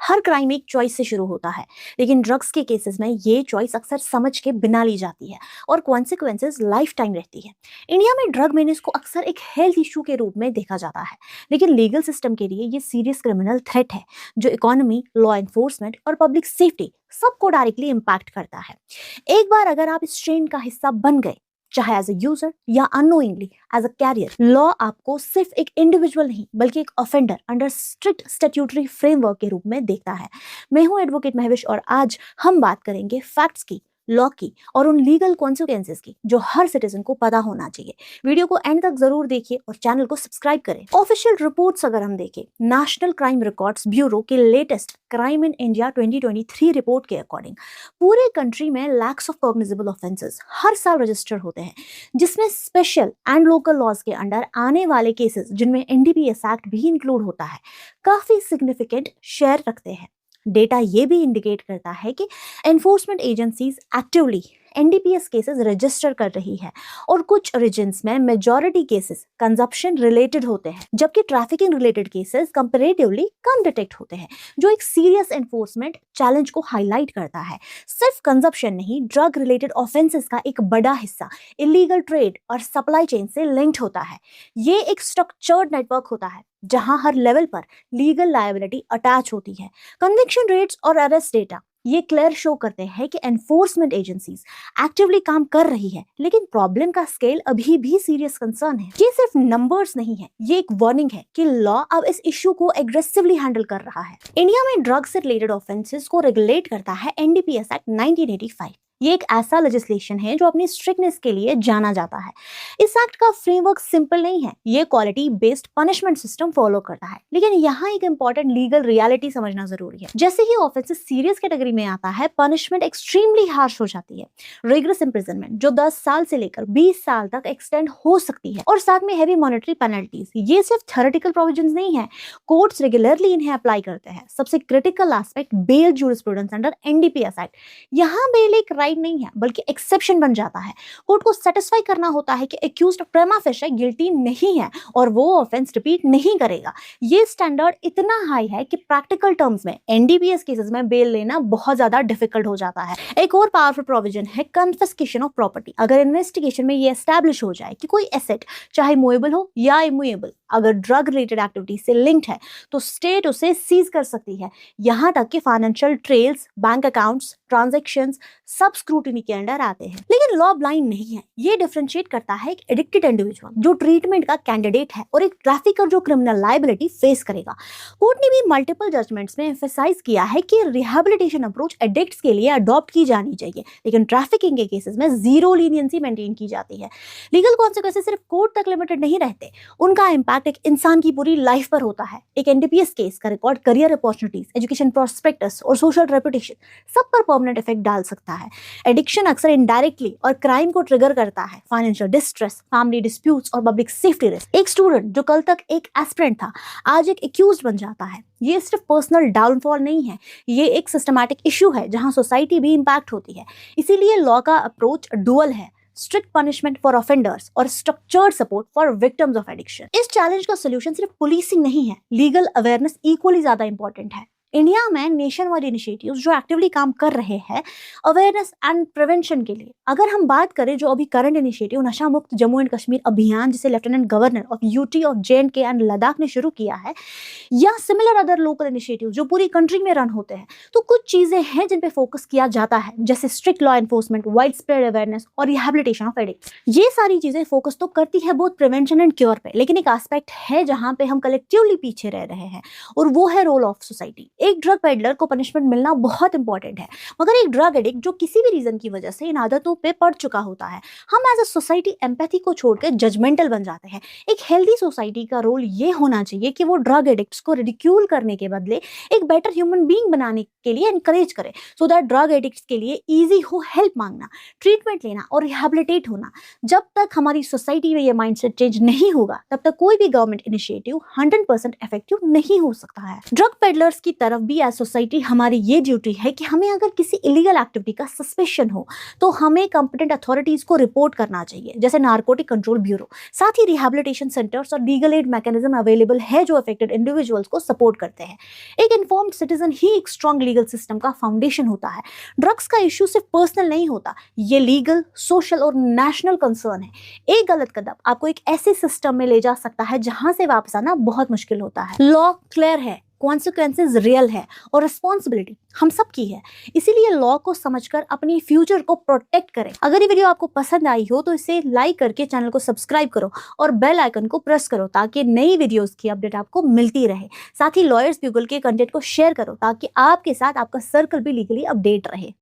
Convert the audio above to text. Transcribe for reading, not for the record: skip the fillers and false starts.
हर crime एक choice से शुरू होता है, लेकिन ड्रग्स के केसेस में ये चॉइस अक्सर समझ के बिना ली जाती है और कॉन्सिक्वेंसेस लाइफ टाइम रहती है। इंडिया में ड्रग मेनेज को अक्सर एक हेल्थ इशू के रूप में देखा जाता है, लेकिन लीगल सिस्टम के लिए ये सीरियस क्रिमिनल थ्रेट है जो इकोनॉमी, लॉ एनफोर्समेंट और पब्लिक सेफ्टी सबको डायरेक्टली इम्पैक्ट करता है। एक बार अगर आप इस ट्रेंड का हिस्सा बन गए, चाहे एज अ यूजर या unknowingly as a carrier, law आपको सिर्फ एक इंडिविजुअल नहीं बल्कि एक offender under strict statutory framework के रूप में देखता है। मैं हूं एडवोकेट महविश और आज हम बात करेंगे फैक्ट्स की, लॉ की और उन लीगल कॉन्सिक्वेंसेस की जो हर सिटीजन को पता होना चाहिए। वीडियो को एंड तक जरूर देखिए और चैनल को सब्सक्राइब करें। ऑफिशियल रिपोर्ट्स अगर हम देखें, नेशनल क्राइम रिकॉर्ड्स ब्यूरो के latest crime in India 2023 report के अकॉर्डिंग पूरे कंट्री में लैक्स ऑफ कॉग्निजेबल ऑफेंसेस हर साल रजिस्टर होते हैं, जिसमें स्पेशल एंड लोकल लॉज के अंडर आने वाले केसेस जिनमें एनडीपीएस एक्ट भी इंक्लूड होता है काफी सिग्निफिकेंट शेयर रखते हैं। डेटा ये भी इंडिकेट करता है कि enforcement agencies actively NDPS cases register कर रही है और कुछ रीजन्स में मेजॉरिटी केसेस कंजप्शन रिलेटेड होते हैं, जबकि ट्रैफिकिंग रिलेटेड केसेस कंपैरेटिवली कम डिटेक्ट होते हैं, जो एक सीरियस एनफोर्समेंट चैलेंज को हाईलाइट करता है। सिर्फ कंजप्शन नहीं, ड्रग रिलेटेड ऑफेंसेस का एक बड़ा हिस्सा इलीगल ट्रेड और सप्लाई चेन से लिंक्ड होता है। ये एक स्ट्रक्चर्ड नेटवर्क होता है जहां हर लेवल पर लीगल लायबिलिटी अटैच होती है। कन्विक्शन रेट्स और अरेस्ट डेटा ये क्लियर शो करते हैं कि एनफोर्समेंट एजेंसीज एक्टिवली काम कर रही है, लेकिन प्रॉब्लम का स्केल अभी भी सीरियस कंसर्न है। ये सिर्फ नंबर्स नहीं है, ये एक वार्निंग है कि लॉ अब इस इशू को एग्रेसिवली हैंडल कर रहा है। इंडिया में ड्रग्स से रिलेटेड ऑफेंसेस को रेगुलेट करता है एनडीपीएस एक्ट 1985। ये एक ऐसा लेजिस्लेशन है जो अपनी स्ट्रिक्टनेस के लिए जाना जाता है। इस एक्ट का फ्रेमवर्क सिंपल नहीं है, ये quality based punishment system follow करता है, लेकिन यहाँ एक इंपॉर्टेंट लीगल रियलिटी समझना जरूरी है। जैसे ही ऑफेंस सीरियस कैटेगरी में आता है, पनिशमेंट एक्सट्रीमली हार्श हो जाती है। रिगरस इंप्रिजनमेंट जो 10 साल से लेकर 20 साल तक एक्सटेंड हो सकती है, और साथ में हैवी मॉनेटरी पेनल्टीज। ये सिर्फ थ्योरेटिकल प्रोविजंस नहीं है, कोर्ट्स रेगुलरली इन्हें अप्लाई करते हैं। सबसे critical aspect bail jurisprudence under NDPS act. यहाँ बेल एक राइट नहीं है बल्कि एक्सेप्शन बन जाता है। कोर्ट को सेटिस्फाई करना होता है कि एक्यूज्ड प्रेमा फेशे गिल्टी नहीं है और वो ऑफेंस रिपीट नहीं करेगा। ये स्टैंडर्ड इतना हाई है कि प्रैक्टिकल टर्म्स में एनडीपीएस केसेस में बेल लेना बहुत ज्यादा डिफिकल्ट हो जाता है। एक और पावरफुल प्रोविजन है कन्फिस्केशन ऑफ प्रॉपर्टी। अगर इन्वेस्टिगेशन में ये एस्टैब्लिश हो जाए कि कोई एसेट, चाहे मूवेबल हो या इमूवेबल, अगर ड्रग रिलेटेड एक्टिविटी से लिंक्ड है तो स्टेट उसे सीज कर सकती है। यहां तक कि financial trails, bank accounts, transactions सब स्क्रूटिनी के अंडर आते हैं। लेकिन लॉ ब्लाइंड नहीं है, ये डिफरेंशिएट करता है एक एडिक्टेड इंडिविजुअल जो ट्रीटमेंट का कैंडिडेट है और एक ट्रैफिकर जो क्रिमिनल लायबिलिटी फेस करेगा। कोर्ट ने भी मल्टीपल जजमेंट्स में एम्फसाइज किया है कि रिहैबिलिटेशन अप्रोच एडिक्ट्स के लिए अडॉप्ट की जानी चाहिए, लेकिन ट्रैफिकिंग के केसेस में जीरो लीनियंसी मेंटेन की जाती है। लीगल कॉन्सिक्वेंसेस सिर्फ कोर्ट तक लिमिटेड नहीं रहते, उनका इंपैक्ट एक इंसान की पूरी लाइफ पर होता है। एक एनडीपीएस केस का record career opportunities, education prospectus और सोशल रेपुटेशन सब पर परमानेंट इफेक्ट डाल सकता है। एडिक्शन अक्सर इनडायरेक्टली और क्राइम को ट्रिगर करता है। फाइनेंशियल डिस्ट्रेस, फैमिली डिस्प्यूट्स और पब्लिक सेफ्टी रिस्क। एक स्टूडेंट जो कल तक एक एस्पिरेंट था आज एक एक्यूज्ड बन जाता है। ये सिर्फ पर्सनल डाउनफॉल नहीं है, ये एक सिस्टमैटिक इशू है जहां सोसाइटी भी इंपैक्ट होती है। इसीलिए लॉ का अप्रोच डुअल है, स्ट्रिक्ट पनिशमेंट फॉर ऑफेंडर्स और structured support for victims of addiction. इस चैलेंज का सोल्यूशन सिर्फ पुलिसिंग नहीं है, लीगल अवेयरनेस इक्वली ज्यादा इंपॉर्टेंट है। इंडिया में नेशन वाइड इनिशिएटिव्स जो एक्टिवली काम कर रहे हैं अवेयरनेस एंड प्रिवेंशन के लिए। अगर हम बात करें जो अभी करंट इनिशिएटिव नशा मुक्त जम्मू एंड कश्मीर अभियान, जिसे lieutenant governor of UT of J&K and Ladakh ने शुरू किया है, या सिमिलर अदर लोकल इनिशिएटिव जो पूरी कंट्री में रन होते हैं, तो कुछ चीजें हैं जिन पे फोकस किया जाता है, जैसे strict law enforcement, wide spread awareness और रिहैबिलिटेशन ऑफ एडिक्ट्स। ये सारी चीजें फोकस तो करती है बहुत प्रिवेंशन एंड क्योर पे, लेकिन एक एस्पेक्ट है जहां पे हम कलेक्टिवली पीछे रह रहे हैं, और वो है रोल ऑफ सोसाइटी। एक ड्रग पेडलर को पनिशमेंट मिलना बहुत इंपॉर्टेंट है, मगर एक ड्रग एडिक्ट जो किसी भी रीजन की वजह से इन आदतों पे पड़ चुका होता है, हम एज अ सोसाइटी एम्पैथी को छोड़कर जजमेंटल बन जाते हैं। एक हेल्दी सोसाइटी का रोल ये होना चाहिए कि वो ड्रग एडिक्ट्स को रिडिक्यूल करने के बदले एक बेटर ह्यूमन बीइंग बनाने के लिए एनकरेज करे, सो दैट ड्रग एडिक्ट्स के लिए इजी हो हेल्प मांगना, ट्रीटमेंट लेना और रिहैबिलिटेट होना। जब तक हमारी सोसाइटी में ये माइंडसेट चेंज नहीं होगा, तब तक कोई भी गवर्नमेंट इनिशिएटिव 100% इफेक्टिव नहीं हो सकता है। ड्रग पेडलर्स की तरह तरफ भी एज सोसाइटी हमारी ये ड्यूटी है कि हमें अगर किसी इलीगल एक्टिविटी का सस्पेशन हो तो हमें कंपिटेंट अथॉरिटीज को रिपोर्ट करना चाहिए, जैसे नारकोटिक कंट्रोल ब्यूरो। साथ ही रिहैबिलिटेशन सेंटर्स और लीगल एड मैकेनिज्म अवेलेबल है जो अफेक्टेड इंडिविजुअल्स को सपोर्ट करते हैं। एक इन्फॉर्म्ड सिटीजन ही एक स्ट्रॉन्ग लीगल सिस्टम का फाउंडेशन होता है। ड्रग्स का इश्यू सिर्फ पर्सनल नहीं होता, ये लीगल, सोशल और नेशनल कंसर्न है। एक गलत कदम आपको एक ऐसे सिस्टम में ले जा सकता है जहां से वापस आना बहुत मुश्किल होता है। लॉ क्लियर है, कॉन्सिक्वेंसेज रियल है और रिस्पॉन्सिबिलिटी हम सब की है। इसीलिए लॉ को समझकर अपनी फ्यूचर को प्रोटेक्ट करें। अगर ये वीडियो आपको पसंद आई हो तो इसे लाइक करके चैनल को सब्सक्राइब करो और बेल आइकन को प्रेस करो ताकि नई वीडियोस की अपडेट आपको मिलती रहे। साथ ही लॉयर्स ब्यूगल के कंटेंट को शेयर करो ताकि आपके साथ आपका सर्कल भी लीगली अपडेट रहे।